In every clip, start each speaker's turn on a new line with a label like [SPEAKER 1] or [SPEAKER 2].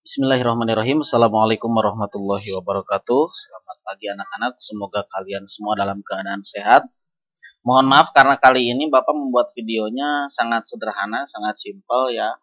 [SPEAKER 1] Bismillahirrahmanirrahim. Assalamualaikum warahmatullahi wabarakatuh. Selamat pagi anak-anak. Semoga kalian semua dalam keadaan sehat. Mohon maaf karena kali ini Bapak membuat videonya sangat sederhana, sangat simpel ya.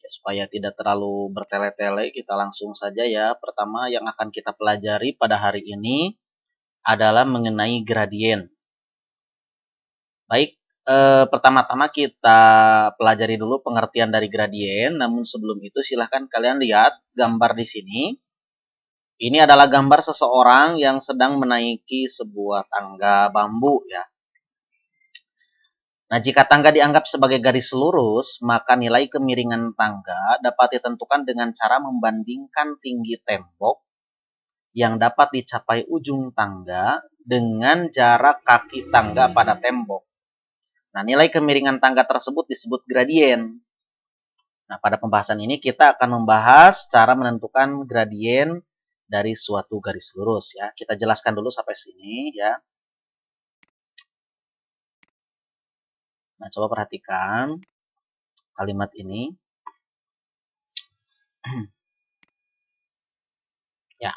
[SPEAKER 1] Supaya tidak terlalu bertele-tele, kita langsung saja ya. Pertama yang akan kita pelajari pada hari ini adalah mengenai gradien. Baik, pertama-tama kita pelajari dulu pengertian dari gradien. Namun sebelum itu silahkan kalian lihat gambar di sini. Ini adalah gambar seseorang yang sedang menaiki sebuah tangga bambu ya. Nah, jika tangga dianggap sebagai garis lurus, maka nilai kemiringan tangga dapat ditentukan dengan cara membandingkan tinggi tembok yang dapat dicapai ujung tangga dengan jarak kaki tangga pada tembok. Nah, nilai kemiringan tangga tersebut disebut gradien. Nah, pada pembahasan ini kita akan membahas cara menentukan gradien dari suatu garis lurus ya. Kita jelaskan dulu sampai sini ya. Nah, coba perhatikan kalimat ini. Ya.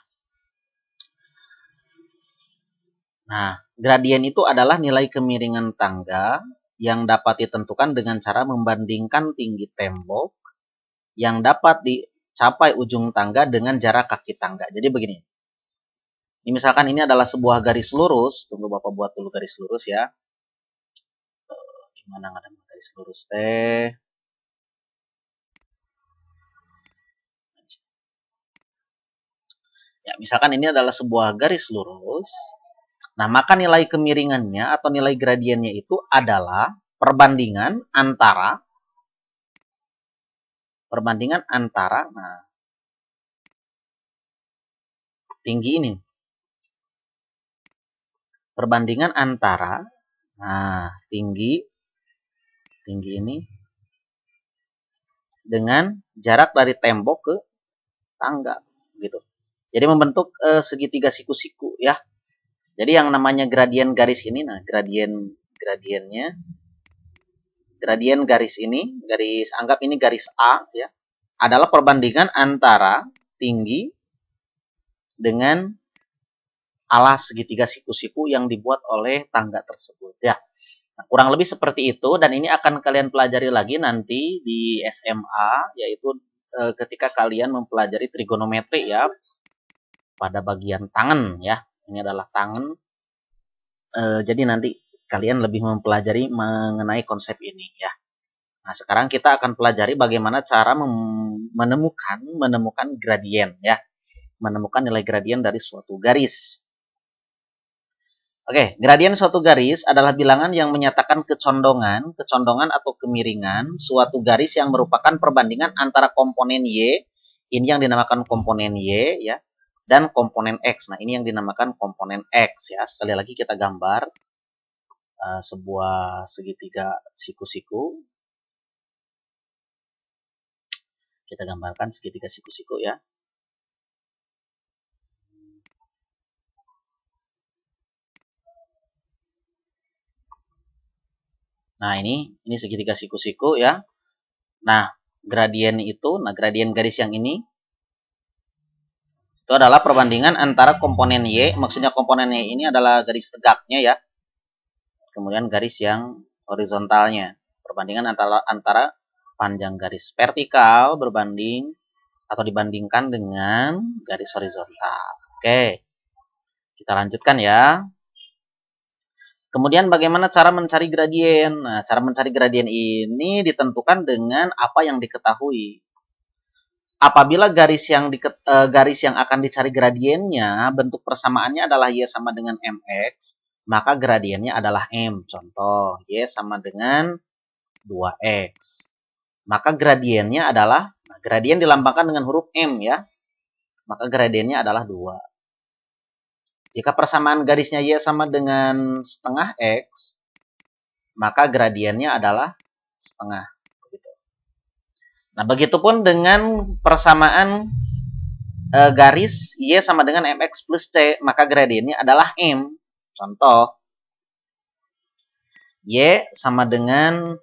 [SPEAKER 1] Nah, gradien itu adalah nilai kemiringan tangga yang dapat ditentukan dengan cara membandingkan tinggi tembok yang dapat dicapai ujung tangga dengan jarak kaki tangga. Jadi begini. Ini misalkan ini adalah sebuah garis lurus. Tunggu Bapak buat dulu garis lurus ya. Mana ada garis lurus teh? Ya, misalkan ini adalah sebuah garis lurus. Nah, maka nilai kemiringannya atau nilai gradiennya itu adalah perbandingan antara nah, tinggi ini. Perbandingan antara tinggi ini dengan jarak dari tembok ke tangga gitu. Jadi membentuk segitiga siku-siku ya. Jadi yang namanya gradien garis ini, nah gradien garis ini, anggap ini garis A ya, adalah perbandingan antara tinggi dengan alas segitiga siku-siku yang dibuat oleh tangga tersebut ya. Nah, kurang lebih seperti itu, dan ini akan kalian pelajari lagi nanti di SMA, yaitu ketika kalian mempelajari trigonometri ya, pada bagian tangan ya. Ini adalah tangan. Jadi nanti kalian lebih mempelajari mengenai konsep ini ya. Nah, sekarang kita akan pelajari bagaimana cara menemukan gradien ya. Menemukan nilai gradien dari suatu garis. Oke, gradien suatu garis adalah bilangan yang menyatakan kecondongan atau kemiringan suatu garis yang merupakan perbandingan antara komponen Y, ini yang dinamakan komponen Y ya, dan komponen X. Nah, ini yang dinamakan komponen X ya. Sekali lagi kita gambar sebuah segitiga siku-siku. Kita gambarkan segitiga siku-siku ya. Nah, ini segitiga siku-siku ya. Nah, gradien garis yang ini itu adalah perbandingan antara komponen Y, maksudnya komponen Y ini adalah garis tegaknya ya. Kemudian garis yang horizontalnya. Perbandingan antara panjang garis vertikal dibandingkan dengan garis horizontal. Oke. Kita lanjutkan ya. Kemudian bagaimana cara mencari gradien? Nah, cara mencari gradien ini ditentukan dengan apa yang diketahui. Apabila garis yang akan dicari gradiennya, bentuk persamaannya adalah Y sama dengan MX, maka gradiennya adalah M. Contoh, Y sama dengan 2X. Maka gradiennya adalah, gradien dilambangkan dengan huruf M ya. Maka gradiennya adalah 2. Jika persamaan garisnya Y sama dengan setengah X, maka gradiennya adalah setengah. Nah, begitupun dengan persamaan garis Y sama dengan MX plus C, maka gradiennya adalah M. Contoh, Y sama dengan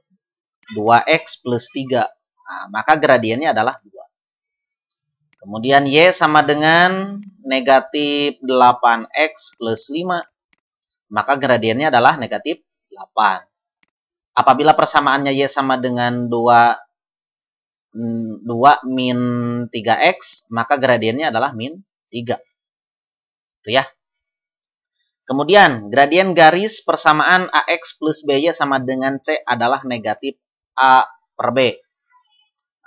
[SPEAKER 1] 2X plus 3. Nah, maka gradiennya adalah 2. Kemudian Y sama dengan negatif 8X plus 5. Maka gradiennya adalah negatif 8. Apabila persamaannya Y sama dengan 2 min 3X, maka gradiennya adalah min 3. Itu ya. Kemudian, gradien garis persamaan AX plus BY sama dengan C adalah negatif A per B.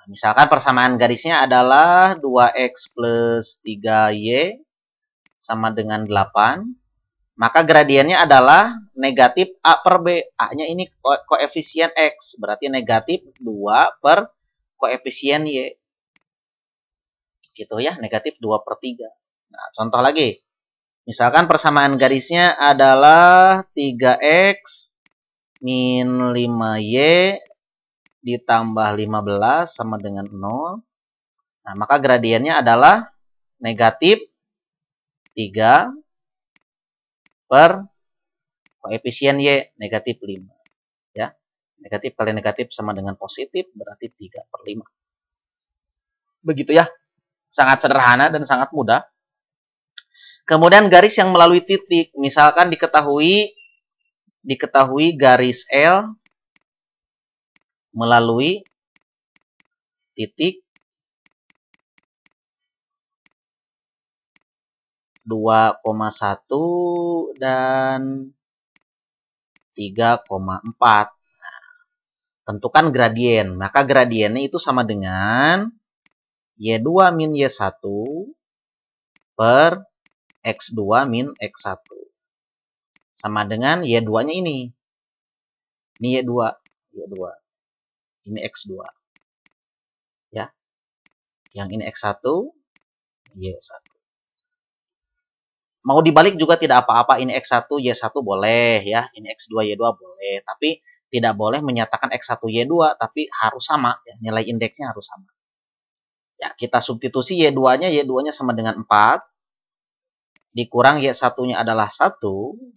[SPEAKER 1] Misalkan persamaan garisnya adalah 2X plus 3Y sama dengan 8. Maka gradiennya adalah negatif A per B. A-nya ini koefisien X. Berarti negatif 2 per koefisien Y. Gitu ya, negatif 2 per 3. Nah, contoh lagi. Misalkan persamaan garisnya adalah 3X min 5Y ditambah 15 sama dengan 0. Nah, maka gradiennya adalah negatif 3 per koefisien Y, negatif 5. Ya. Negatif kali negatif sama dengan positif, berarti 3 per 5. Begitu ya. Sangat sederhana dan sangat mudah. Kemudian garis yang melalui titik, misalkan diketahui garis L melalui titik 2,1 dan 3,4. Nah, tentukan gradien. Maka gradiennya itu sama dengan Y2 min Y1 per X2 min X1. Sama dengan Y2-nya ini. Ini Y2. Ini X2. Ya. Yang ini X1, Y1. Mau dibalik juga tidak apa-apa, ini X1, Y1 boleh ya, ini X2, Y2 boleh, tapi tidak boleh menyatakan X1, Y2, tapi harus sama, ya. Nilai indeksnya harus sama. Ya, kita substitusi Y2-nya sama dengan 4, dikurang Y1-nya adalah 1,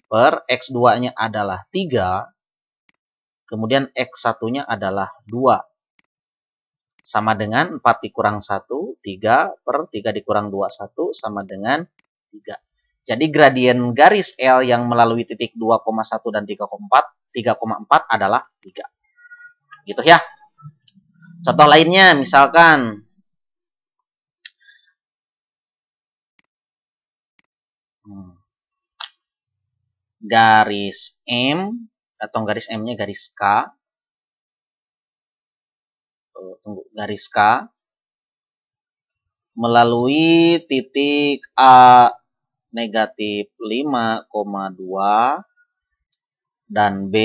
[SPEAKER 1] per X2-nya adalah 3, kemudian X1-nya adalah 2. Sama dengan 4 dikurang 1, 3, per 3 dikurang 2, 1, sama dengan 3. Jadi gradien garis L yang melalui titik 2,1 dan 3,4 adalah 3. Gitu ya. Contoh lainnya misalkan garis M atau garis M-nya garis K. Garis K melalui titik A negatif 5,2 dan B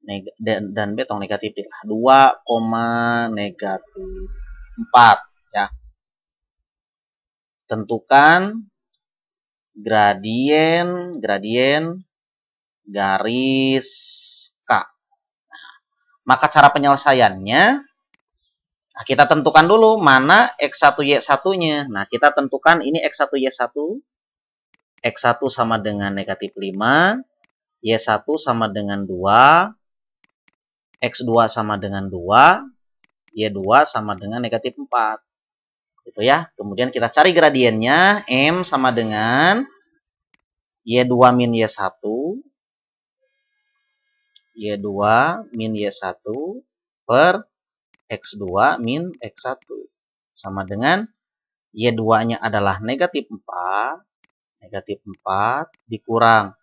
[SPEAKER 1] atau negatif 2, negatif 4 ya. Tentukan gradien garis K. Maka cara penyelesaiannya, nah, kita tentukan dulu mana X1, Y1-nya. Nah, kita tentukan ini X1, Y1. X1 sama dengan negatif 5. Y1 sama dengan 2. X2 sama dengan 2. Y2 sama dengan negatif 4. Gitu ya. Kemudian kita cari gradiennya. M sama dengan Y2 min Y1. Y2 min Y1 per X2 min X1. Sama dengan Y2-nya adalah negatif 4. Negatif 4 dikurang.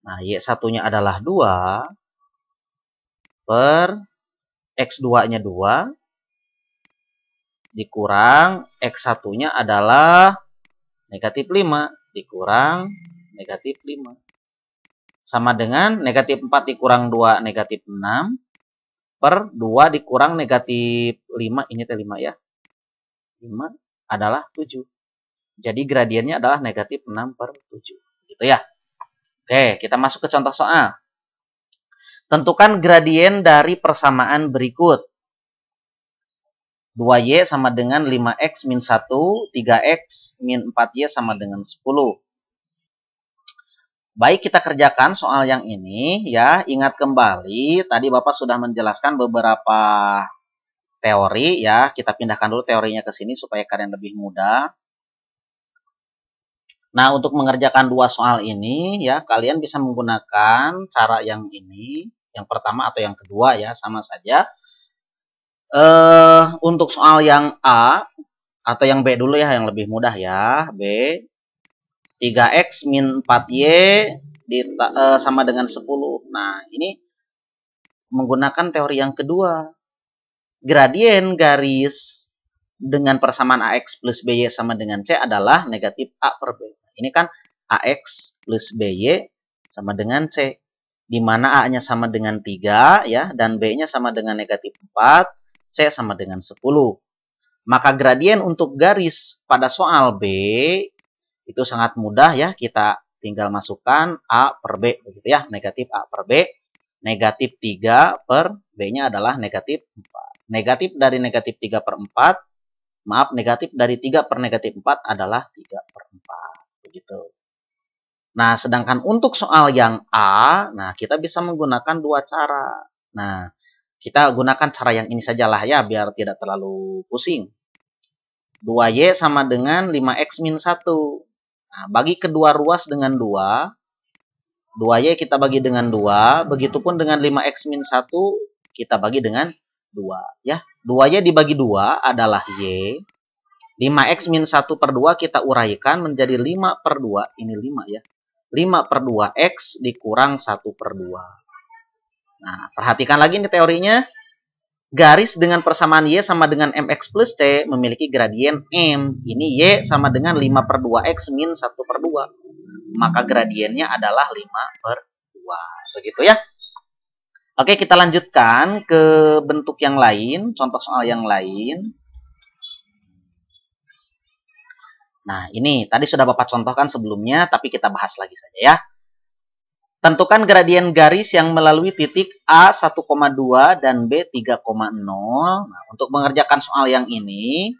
[SPEAKER 1] Nah, Y1-nya adalah 2. Per X2-nya 2. Dikurang X1-nya adalah negatif 5. Dikurang negatif 5. Sama dengan negatif 4 dikurang 2, negatif 6. Per 2 dikurang negatif 5, ini T5 ya. 5 adalah 7. Jadi gradiennya adalah negatif 6 per 7. Gitu ya. Oke, kita masuk ke contoh soal. Tentukan gradien dari persamaan berikut. 2Y sama dengan 5X min 1, 3X min 4Y sama dengan 10. Baik, kita kerjakan soal yang ini ya. Ingat kembali, tadi Bapak sudah menjelaskan beberapa teori ya. Kita pindahkan dulu teorinya ke sini supaya kalian lebih mudah. Nah, untuk mengerjakan dua soal ini ya, kalian bisa menggunakan cara yang ini, yang pertama atau yang kedua ya, sama saja. Untuk soal yang A atau yang B dulu ya, yang lebih mudah ya. B, 3x min 4y sama dengan 10. Nah, ini menggunakan teori yang kedua. Gradien garis dengan persamaan AX plus BY sama dengan C adalah negatif A per B. Ini kan AX plus BY sama dengan C. Di mana A-nya sama dengan 3 ya, dan B-nya sama dengan negatif 4, C sama dengan 10. Maka gradien untuk garis pada soal B itu sangat mudah ya, kita tinggal masukkan A per B begitu ya, negatif A per B, negatif 3 per B-nya adalah negatif 4. Negatif dari negatif 3 per 4, maaf, negatif dari 3 per negatif 4 adalah 3 per 4. Begitu. Nah, sedangkan untuk soal yang A, nah kita bisa menggunakan dua cara. Nah, kita gunakan cara yang ini sajalah ya, biar tidak terlalu pusing. 2Y sama dengan 5X min 1. Nah, bagi kedua ruas dengan 2, 2Y kita bagi dengan 2, begitupun dengan 5X min 1, kita bagi dengan 2 ya. 2Y dibagi 2 adalah Y. 5X min 1 per 2 kita uraikan menjadi 5 per 2. Ini 5 ya. 5 per 2 X dikurang 1 per 2. Nah, perhatikan lagi nih teorinya. Garis dengan persamaan Y sama dengan MX plus C memiliki gradien M. Ini Y sama dengan 5 per 2 X min 1 per 2. Maka gradiennya adalah 5 per 2. Begitu ya. Oke, kita lanjutkan ke bentuk yang lain, contoh soal yang lain. Nah, ini tadi sudah Bapak contohkan sebelumnya, tapi kita bahas lagi saja ya. Tentukan gradien garis yang melalui titik A 1,2 dan B 3,0. Nah, untuk mengerjakan soal yang ini,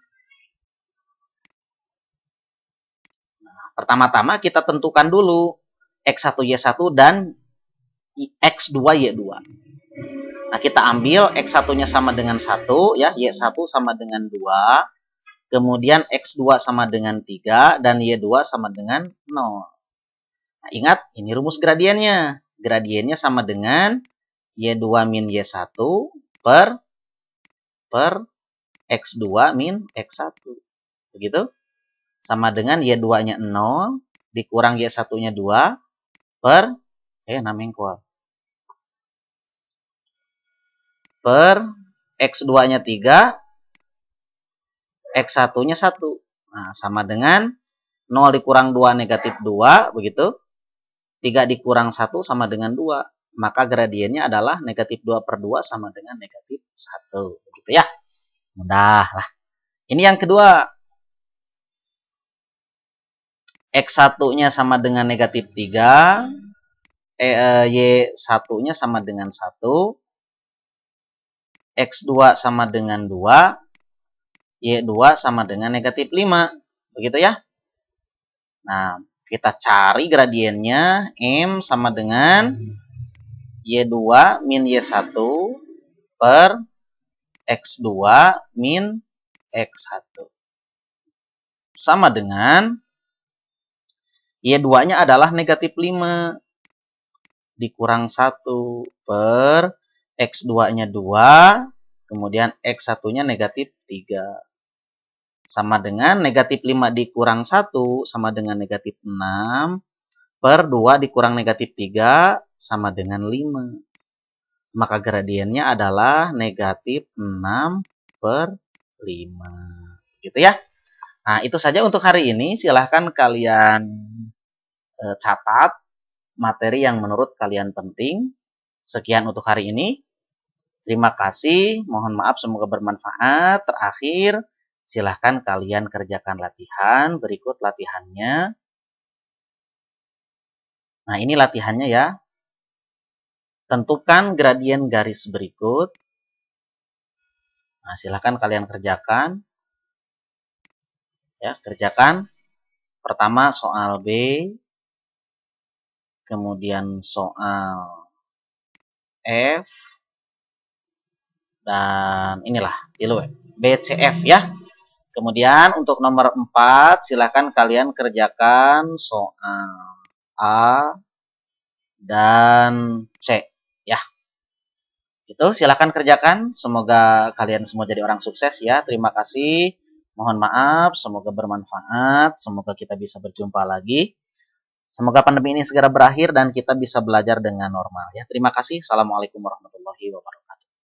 [SPEAKER 1] nah, pertama-tama kita tentukan dulu X1Y1 dan X2Y2. Nah, kita ambil X1-nya sama dengan 1, ya, Y1 sama dengan 2, kemudian X2 sama dengan 3, dan Y2 sama dengan 0. Nah, ingat, ini rumus gradiennya. Gradiennya sama dengan Y2 min Y1 per X2 min X1. Begitu? Sama dengan Y2-nya 0, dikurang Y1-nya 2, per, per X2-nya 3, X1-nya 1. Nah, sama dengan 0 dikurang 2 negatif 2, begitu. 3 dikurang 1 sama dengan 2. Maka gradiennya adalah negatif 2 per 2 sama dengan negatif 1. Begitu ya. Mudah lah. Ini yang kedua. X1-nya sama dengan negatif 3. Y1-nya sama dengan 1. X2 sama dengan 2. Y2 sama dengan negatif 5. Begitu ya. Nah, kita cari gradiennya. M sama dengan Y2 min Y1 per X2 min X1. Sama dengan Y2-nya adalah negatif 5 dikurang 1 per X2-nya 2, kemudian X1-nya negatif 3. Sama dengan negatif 5 dikurang 1 sama dengan negatif 6 per 2 dikurang negatif 3 sama dengan 5. Maka gradiennya adalah negatif 6 per 5. Gitu ya. Nah, itu saja untuk hari ini. Silahkan kalian catat materi yang menurut kalian penting. Sekian untuk hari ini. Terima kasih. Mohon maaf, semoga bermanfaat. Terakhir, silahkan kalian kerjakan latihan. Berikut latihannya. Nah, ini latihannya ya. Tentukan gradien garis berikut. Nah, silahkan kalian kerjakan. Ya, kerjakan. Pertama soal B. Kemudian soal F. Dan inilah tilu BCF ya. Kemudian untuk nomor 4 silahkan kalian kerjakan soal A dan C ya. Itu silahkan kerjakan. Semoga kalian semua jadi orang sukses ya. Terima kasih. Mohon maaf, semoga bermanfaat. Semoga kita bisa berjumpa lagi. Semoga pandemi ini segera berakhir dan kita bisa belajar dengan normal ya. Terima kasih. Assalamualaikum warahmatullahi wabarakatuh.